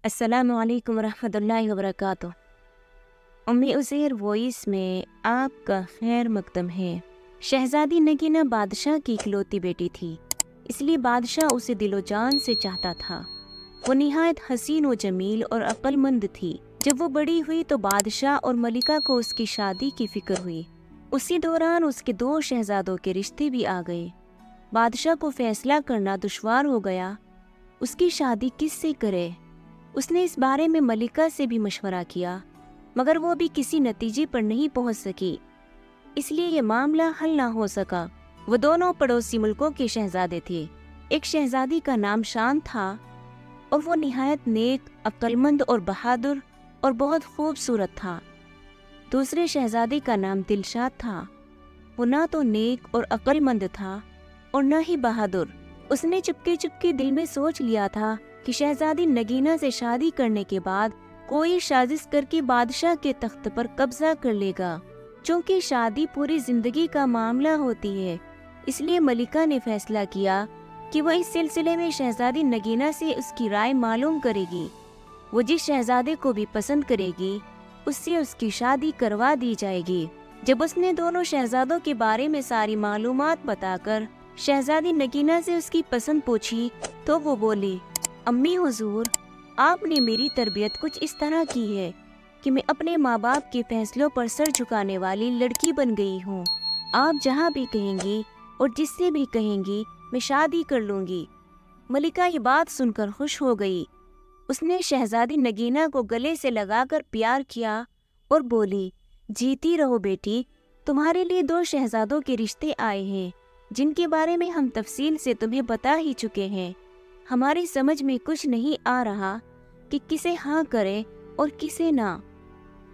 अस्सलामु अलैकुम रहमतुल्लाहि व बरकातुहू। उम्मी उज़ैर वॉइस में आपका खैर मकदम है। शहज़ादी नगीना बादशाह की इकलौती बेटी थी, इसलिए बादशाह उसे दिलो जान से चाहता था। वो निहायत हसीन व जमील और अक्लमंद थी। जब वो बड़ी हुई तो बादशाह और मलिका को उसकी शादी की फिक्र हुई। उसी दौरान उसके 2 शहजादों के रिश्ते भी आ गए। बादशाह को फैसला करना दुश्वार हो गया, उसकी शादी किससे करे। उसने इस बारे में मलिका से भी मशवरा किया, मगर वो भी किसी नतीजे पर नहीं पहुंच सकी, इसलिए ये मामला हल ना हो सका। वो दोनों पड़ोसी मुल्कों के शहजादे थे। एक शहजादी का नाम शान था और वो निहायत नेक, अक्लमंद और बहादुर और बहुत खूबसूरत था। दूसरे शहजादे का नाम दिलशाद था। वो ना तो नेक और अक्लमंद था और न ही बहादुर। उसने चुपके चुपके दिल में सोच लिया था कि शहजादी नगीना से शादी करने के बाद कोई साजिश करके बादशाह के तख्त पर कब्जा कर लेगा। चूंकि शादी पूरी जिंदगी का मामला होती है, इसलिए मलिका ने फैसला किया कि वो इस सिलसिले में शहजादी नगीना से उसकी राय मालूम करेगी। वो जिस शहजादे को भी पसंद करेगी, उससे उसकी शादी करवा दी जाएगी। जब उसने दोनों शहजादों के बारे में सारी मालूमात बताकर शहजादी नगीना से उसकी पसंद पूछी, तो वो बोली, अम्मी हुजूर, आपने मेरी तरबियत कुछ इस तरह की है कि मैं अपने माँ बाप के फैसलों पर सर झुकाने वाली लड़की बन गई हूँ। आप जहाँ भी कहेंगी और जिससे भी कहेंगी, मैं शादी कर लूँगी। मलिका ये बात सुनकर खुश हो गई। उसने शहजादी नगीना को गले से लगाकर प्यार किया और बोली, जीती रहो बेटी, तुम्हारे लिए 2 शहजादों के रिश्ते आए हैं, जिनके बारे में हम तफसील से तुम्हें बता ही चुके हैं। हमारी समझ में कुछ नहीं आ रहा कि किसे हाँ करे और किसे ना।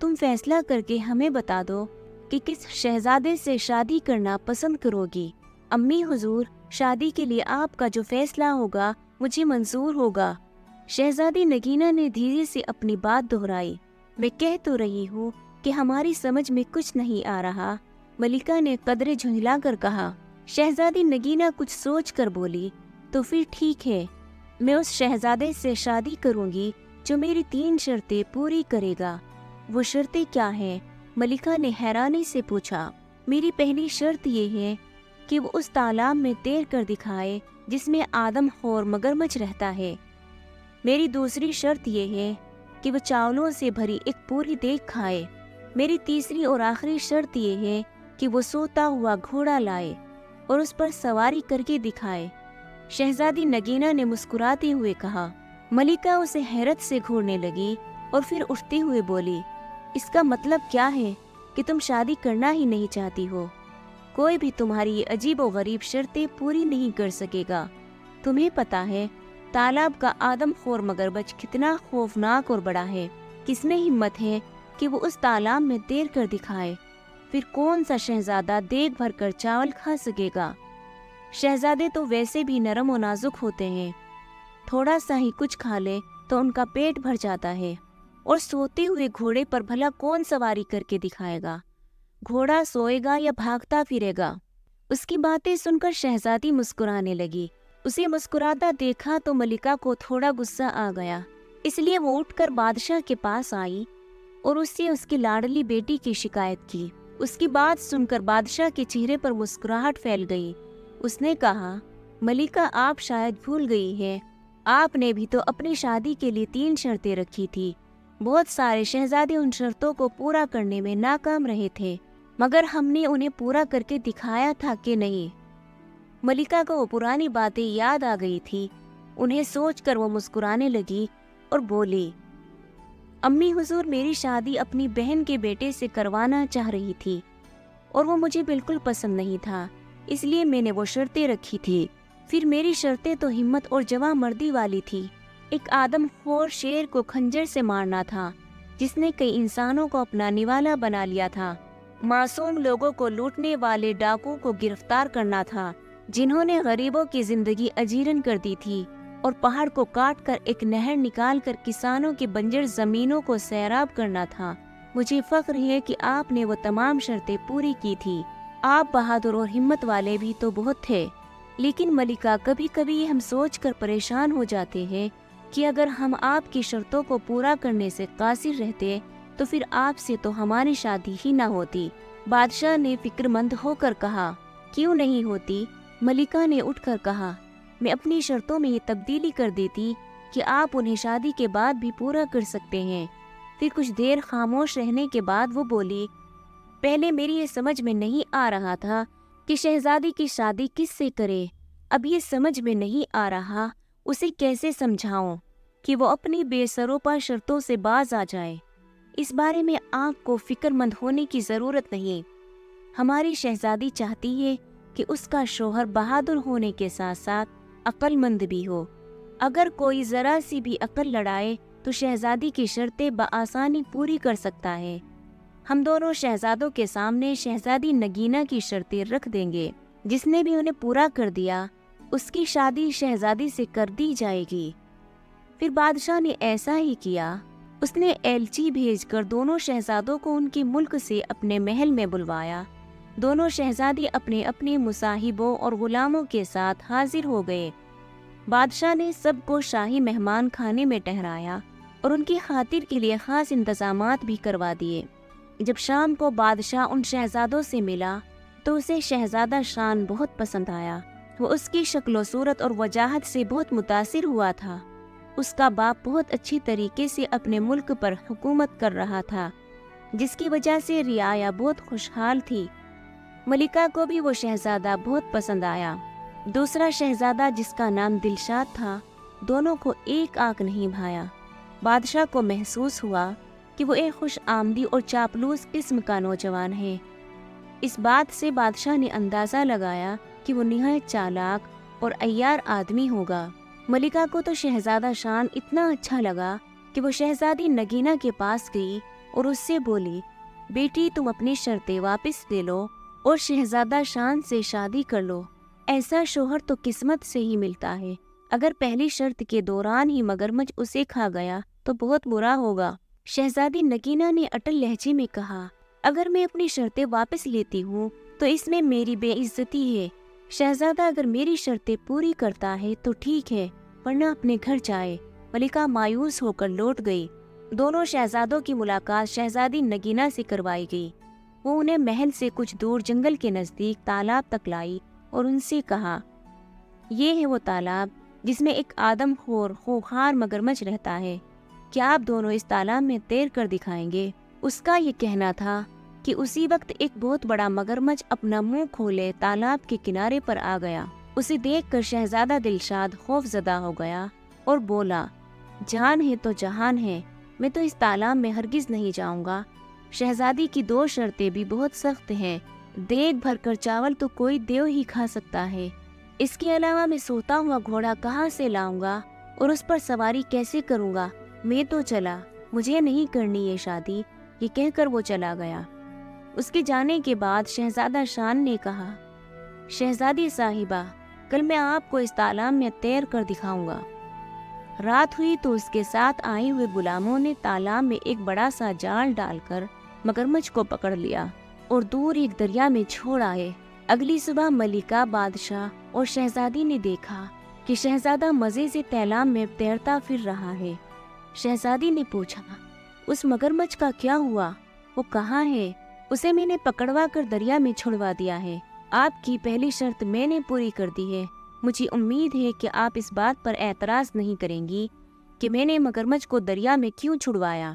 तुम फैसला करके हमें बता दो कि किस शहजादे से शादी करना पसंद करोगी। अम्मी हुजूर, शादी के लिए आपका जो फैसला होगा मुझे मंजूर होगा। शहजादी नगीना ने धीरे से अपनी बात दोहराई। मैं कह तो रही हूँ कि हमारी समझ में कुछ नहीं आ रहा, मलिका ने कदरे झुंझला कर कहा। शहजादी नगीना कुछ सोच कर बोली, तो फिर ठीक है, मैं उस शहजादे से शादी करूंगी जो मेरी 3 शर्तें पूरी करेगा। वो शर्तें क्या हैं? मलिका ने हैरानी से पूछा। मेरी पहली शर्त ये है कि वो उस तालाब में तैर कर दिखाए जिसमें आदम खोर मगरमच्छ रहता है। मेरी दूसरी शर्त ये है कि वो चावलों से भरी एक पूरी देग खाए। मेरी तीसरी और आखिरी शर्त ये है कि वो सोता हुआ घोड़ा लाए और उस पर सवारी करके दिखाए। शहजादी नगीना ने मुस्कुराते हुए कहा। मलिका उसे हैरत से घूरने लगी और फिर उठते हुए बोली, इसका मतलब क्या है कि तुम शादी करना ही नहीं चाहती हो? कोई भी तुम्हारी ये अजीब और गरीब शर्तें पूरी नहीं कर सकेगा। तुम्हें पता है तालाब का आदमखोर मगरमच्छ कितना खौफनाक और बड़ा है। किसमें हिम्मत है कि वो उस तालाब में तैर कर दिखाए? फिर कौन सा शहजादा देग भर कर चावल खा सकेगा? शहजादे तो वैसे भी नरम और नाजुक होते हैं, थोड़ा सा ही कुछ खा ले तो उनका पेट भर जाता है। और सोते हुए घोड़े पर भला कौन सवारी करके दिखाएगा? घोड़ा सोएगा या भागता फिरेगा? उसकी बातें सुनकर शहजादी मुस्कुराने लगी। उसे मुस्कुराता देखा तो मलिका को थोड़ा गुस्सा आ गया, इसलिए वो उठकर बादशाह के पास आई और उससे उसकी लाडली बेटी की शिकायत की। उसकी बात सुनकर बादशाह के चेहरे पर मुस्कुराहट फैल गई। उसने कहा, मलिका, आप शायद भूल गई हैं, आपने भी तो अपनी शादी के लिए 3 शर्तें रखी थी। बहुत सारे शहजादे उन शर्तों को पूरा करने में नाकाम रहे थे, मगर हमने उन्हें पूरा करके दिखाया था कि नहीं। मलिका को वो पुरानी बातें याद आ गई थी। उन्हें सोचकर वो मुस्कुराने लगी और बोली, अम्मी हुजूर, मेरी शादी अपनी बहन के बेटे से करवाना चाह रही थी और वो मुझे बिल्कुल पसंद नहीं था, इसलिए मैंने वो शर्तें रखी थी। फिर मेरी शर्तें तो हिम्मत और जवांमर्दी वाली थी। एक आदमखोर शेर को खंजर से मारना था, जिसने कई इंसानों को अपना निवाला बना लिया था। मासूम लोगों को लूटने वाले डाकुओं को गिरफ्तार करना था, जिन्होंने गरीबों की जिंदगी अजीरन कर दी थी। और पहाड़ को काट कर एक नहर निकाल कर किसानों की बंजर जमीनों को सैराब करना था। मुझे फख्र है कि आपने वो तमाम शर्तें पूरी की थी। आप बहादुर और हिम्मत वाले भी तो बहुत थे। लेकिन मलिका, कभी कभी हम सोच कर परेशान हो जाते हैं کہ اگر ہم آپ کی شرطوں کو پورا کرنے سے قاصر رہتے تو پھر آپ سے تو ہماری شادی ہی نہ ہوتی۔ بادشاہ نے فکر مند ہو کر کہا، کیوں نہیں ہوتی؟ ملکہ نے اٹھ کر کہا، میں اپنی شرطوں میں یہ تبدیلی کر دیتی کہ آپ انہیں شادی کے بعد بھی پورا کر سکتے ہیں۔ پھر کچھ دیر خاموش رہنے کے بعد وہ بولی، پہلے میری یہ سمجھ میں نہیں آ رہا تھا کہ شہزادی کی شادی کس سے کرے، اب یہ سمجھ میں نہیں آ رہا اسے کیسے سمجھاؤں کہ وہ اپنی بے سروپا شرطوں سے باز آ جائے۔ اس بارے میں آپ کو فکر مند ہونے کی ضرورت نہیں۔ ہماری شہزادی چاہتی ہے کہ اس کا شوہر بہادر ہونے کے ساتھ ساتھ عقل مند بھی ہو۔ اگر کوئی ذرا سی بھی عقل لڑائے تو شہزادی کی شرطیں بآسانی پوری کر سکتا ہے۔ ہم دونوں شہزادوں کے سامنے شہزادی نگینہ کی شرطیں رکھ دیں گے، جس نے بھی انہیں پورا کر دیا اس کی شادی شہزادی سے کر دی جائے گی۔ پھر بادشاہ نے ایسا ہی کیا۔ اس نے ایلچی بھیج کر دونوں شہزادوں کو ان کے ملک سے اپنے محل میں بلوایا۔ دونوں شہزادی اپنے اپنے مصاحبوں اور غلاموں کے ساتھ حاضر ہو گئے۔ بادشاہ نے سب کو شاہی مہمان خانے میں ٹھہرایا اور ان کی خاطر کے لیے خاص انتظامات بھی کروا دیے۔ جب شام کو بادشاہ ان شہزادوں سے ملا تو اسے شہزادہ شان بہت پسند آیا۔ وہ اس کی شکل و صورت اور وجاہت سے بہت متاثر ہوا تھا۔ اس کا باپ بہت اچھی طریقے سے اپنے ملک پر حکومت کر رہا تھا، جس کی وجہ سے رعایا بہت خوشحال تھی۔ ملکہ کو بھی وہ شہزادہ بہت پسند آیا۔ دوسرا شہزادہ جس کا نام دلشاد تھا، دونوں کو ایک آنکھ نہیں بھایا۔ بادشاہ کو محسوس ہوا کہ وہ ایک خوش آمدی اور چاپلوس قسم کا نوجوان ہے۔ اس بات سے بادشاہ نے اندازہ لگایا کہ وہ نہایت چالاک اور عیار آدمی ہوگا۔ ملکہ کو تو شہزادہ شان اتنا اچھا لگا کہ وہ شہزادی نگینہ کے پاس گئی اور اس سے بولی، بیٹی تم اپنی شرطیں واپس لے لو اور شہزادہ شان سے شادی کر لو۔ ایسا شوہر تو قسمت سے ہی ملتا ہے۔ اگر پہلی شرط کے دوران ہی مگرمچھ اسے کھا گیا تو بہت برا ہوگا۔ شہزادی نگینہ نے اٹل لہجے میں کہا، اگر میں اپنی شرطیں واپس لیتی ہوں تو اس میں میری بے عزتی ہے۔ شہزادہ اگر میری شرطیں پوری کرتا ہے تو ٹھیک ہے، ورنہ اپنے گھر جائے۔ ملکہ مایوس ہو کر لوٹ گئی۔ دونوں شہزادوں کی ملاقات شہزادی نگینہ سے کروائی گئی۔ وہ انہیں محل سے کچھ دور جنگل کے نزدیک تالاب تک لائی اور ان سے کہا، یہ ہے وہ تالاب جس میں ایک آدم خور خوخار مگرمچھ رہتا ہے، کیا آپ دونوں اس تالاب میں تیر کر دکھائیں گے؟ اس کا یہ کہنا تھا کہ اسی وقت ایک بہت بڑا مگرمچھ اپنا منہ کھولے تالاب کے کنارے پر آ گیا۔ اسے دیکھ کر شہزادہ دلشاد خوف زدہ ہو گیا اور بولا، جان ہے تو جہان ہے، میں تو اس تالاب میں ہرگز نہیں جاؤں گا۔ شہزادی کی دو شرطیں بھی بہت سخت ہیں۔ دیگ بھر کر چاول تو کوئی دیو ہی کھا سکتا ہے، اس کے علاوہ میں سوتا ہوا گھوڑا کہاں سے لاؤں گا اور اس پر سواری کیسے کروں گا؟ میں تو چلا، مجھے نہیں کرنی یہ شادی۔ یہ کہہ کر وہ چلا گیا۔ اس کے جانے کے بعد شہزادہ شان نے کہا، شہزادی صاحبہ، کل میں آپ کو اس تالاب میں تیر کر دکھاؤں گا۔ رات ہوئی تو اس کے ساتھ آئے ہوئے غلاموں نے تالاب میں ایک بڑا سا جال ڈال کر مگرمچھ کو پکڑ لیا اور دور ایک دریا میں چھوڑ آئے۔ اگلی صبح ملکہ، بادشاہ اور شہزادی نے دیکھا کہ شہزادہ مزے سے تالاب میں تیرتا پھر رہا ہے۔ شہزادی نے پوچھا، اس مگرمچھ کا کیا ہوا؟ وہ کہاں ہے؟ اسے میں نے پکڑوا کر دریا میں چھڑوا دیا ہے۔ آپ کی پہلی شرط میں نے پوری کر دی ہے۔ مجھے امید ہے کہ آپ اس بات پر اعتراض نہیں کریں گی کہ میں نے مگرمچھ کو دریا میں کیوں چھڑوایا۔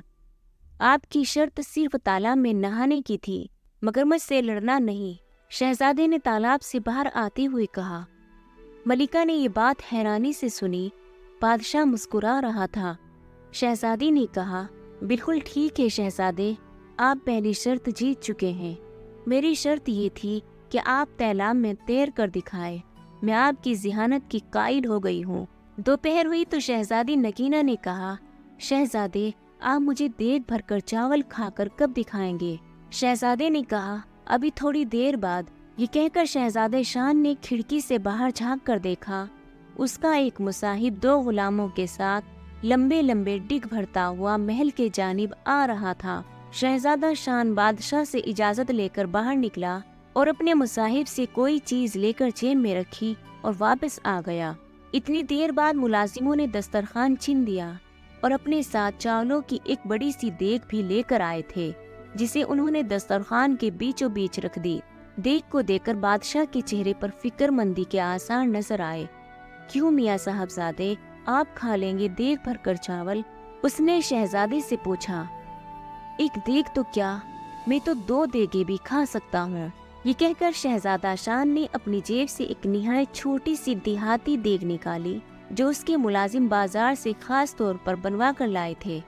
آپ کی شرط صرف تالاب میں نہانے کی تھی، مگرمچھ سے لڑنا نہیں، شہزادے نے تالاب سے باہر آتے ہوئے کہا۔ ملکہ نے یہ بات حیرانی سے سنی۔ بادشاہ مسکرا رہا تھا۔ شہزادی نے کہا، بالکل ٹھیک ہے شہزادے، آپ پہلی شرط جیت چکے ہیں۔ میری شرط یہ تھی کہ آپ تالاب میں تیر کر دکھائے۔ میں آپ کی ذہانت کی قائل ہو گئی ہوں۔ دوپہر ہوئی تو شہزادی نگینہ نے کہا، شہزادے، آپ مجھے دیگ بھر کر چاول کھا کر کب دکھائیں گے؟ شہزادے نے کہا، ابھی تھوڑی دیر بعد۔ یہ کہہ کر شہزادے شان نے کھڑکی سے باہر جھانک کر دیکھا۔ اس کا ایک مصاحب دو غلاموں کے ساتھ لمبے لمبے ڈگ بھرتا ہوا محل کے جانب آ رہا تھا۔ شہزادہ شان بادشاہ سے اجازت لے کر باہر نکلا اور اپنے مصاحب سے کوئی چیز لے کر جیب میں رکھی اور واپس آ گیا۔ इतनी देर बाद मुलाजिमों ने दस्तरखान छीन दिया और अपने साथ चावलों की एक बड़ी सी देग भी लेकर आए थे, जिसे उन्होंने दस्तरखान के बीचों बीच रख दी। देग को देखकर बादशाह के चेहरे पर फिक्रमंदी के आसार नजर आए। क्यों मियाँ साहबजादे, आप खा लेंगे देग भरकर चावल? उसने शहजादे से पूछा। एक देग तो क्या, मैं तो 2 देगे भी खा सकता हूँ। ये कहकर शहजादा शान ने अपनी जेब से एक निहायत छोटी सी देहाती देग निकाली, जो उसके मुलाजिम बाजार से खास तौर पर बनवा कर लाए थे।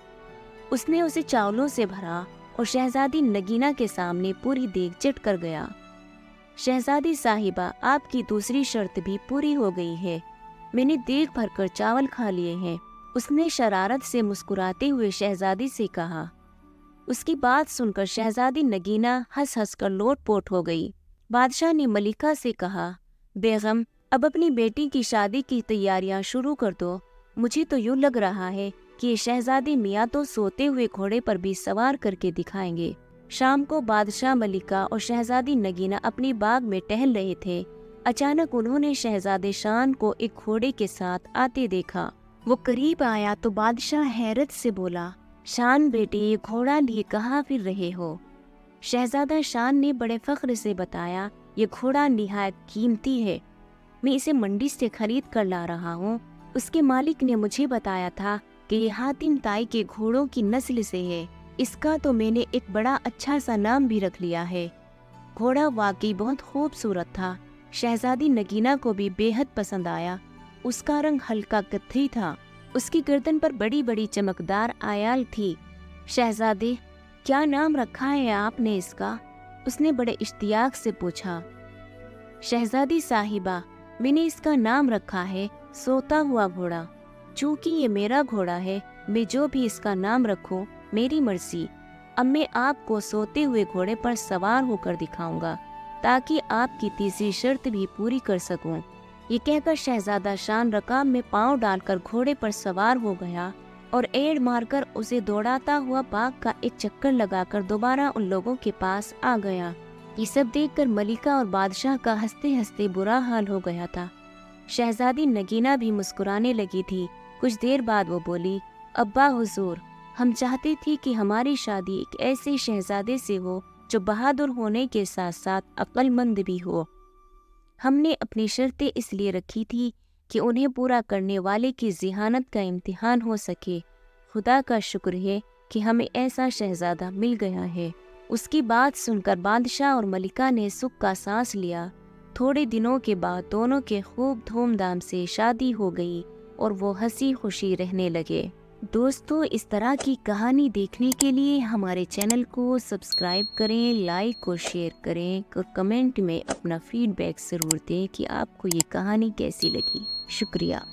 उसने उसे चावलों से भरा और शहजादी नगीना के सामने पूरी देग चट कर गया। शहजादी साहिबा, आपकी दूसरी शर्त भी पूरी हो गई है। मैंने देग भरकर चावल खा लिए हैं, उसने शरारत से मुस्कुराते हुए शहजादी से कहा। उसकी बात सुनकर शहजादी नगीना हंस हंस कर लोटपोट हो गई। बादशाह ने मलिका से कहा, बेगम, अब अपनी बेटी की शादी की तैयारियां शुरू कर दो। मुझे तो यूँ लग रहा है कि ये शहजादी मियाँ तो सोते हुए घोड़े पर भी सवार करके दिखाएंगे। शाम को बादशाह, मलिका और शहजादी नगीना अपनी बाग में टहल रहे थे। अचानक उन्होंने शहजादे शान को एक घोड़े के साथ आते देखा। वो करीब आया तो बादशाह हैरत से बोला, शान बेटे, ये घोड़ा लिए कहाँ फिर रहे हो? शहजादा शान ने बड़े फख्र से बताया, ये घोड़ा निहायत कीमती है, मैं इसे मंडी से खरीद कर ला रहा हूँ। उसके मालिक ने मुझे बताया था कि ये हातिम ताई के घोड़ों की नस्ल से है। इसका तो मैंने एक बड़ा अच्छा सा नाम भी रख लिया है। घोड़ा वाकई बहुत खूबसूरत था। शहजादी नगीना को भी बेहद पसंद आया। उसका रंग हल्का कत्थई था। उसकी गर्दन पर बड़ी बड़ी चमकदार आयाल थी। शहजादे, क्या नाम रखा है आपने इसका? उसने बड़े इश्तियाक से पूछा। शहजादी साहिबा, मैंने इसका नाम रखा है सोता हुआ घोड़ा। चूंकि ये मेरा घोड़ा है, मैं जो भी इसका नाम रखूं मेरी मर्जी। अब मैं आपको सोते हुए घोड़े पर सवार होकर दिखाऊंगा, ताकि आपकी तीसरी शर्त भी पूरी कर सकूं। ये कहकर शहजादा शान रकाब में पांव डालकर घोड़े पर सवार हो गया और एड़ मारकर उसे दौड़ाता हुआ बाग का एक चक्कर लगाकर दोबारा उन लोगों के पास आ गया। ये सब देखकर मलिका और बादशाह का हंसते हंसते बुरा हाल हो गया था। शहजादी नगीना भी मुस्कुराने लगी थी। कुछ देर बाद वो बोली, अब्बा हुजूर, हम चाहते थे कि हमारी शादी एक ऐसे शहजादे से हो जो बहादुर होने के साथ साथ अक्लमंद भी हो। हमने अपनी शर्तें इसलिए रखी थी कि उन्हें पूरा करने वाले की ज़िहानत का इम्तिहान हो सके। खुदा का शुक्र है कि हमें ऐसा शहजादा मिल गया है। उसकी बात सुनकर बादशाह और मलिका ने सुख का सांस लिया। थोड़े दिनों के बाद दोनों के खूब धूमधाम से शादी हो गई और वो हंसी खुशी रहने लगे। दोस्तों, इस तरह की कहानी देखने के लिए हमारे चैनल को सब्सक्राइब करें, लाइक और शेयर करें और कमेंट में अपना फीडबैक ज़रूर दें कि आपको ये कहानी कैसी लगी। शुक्रिया।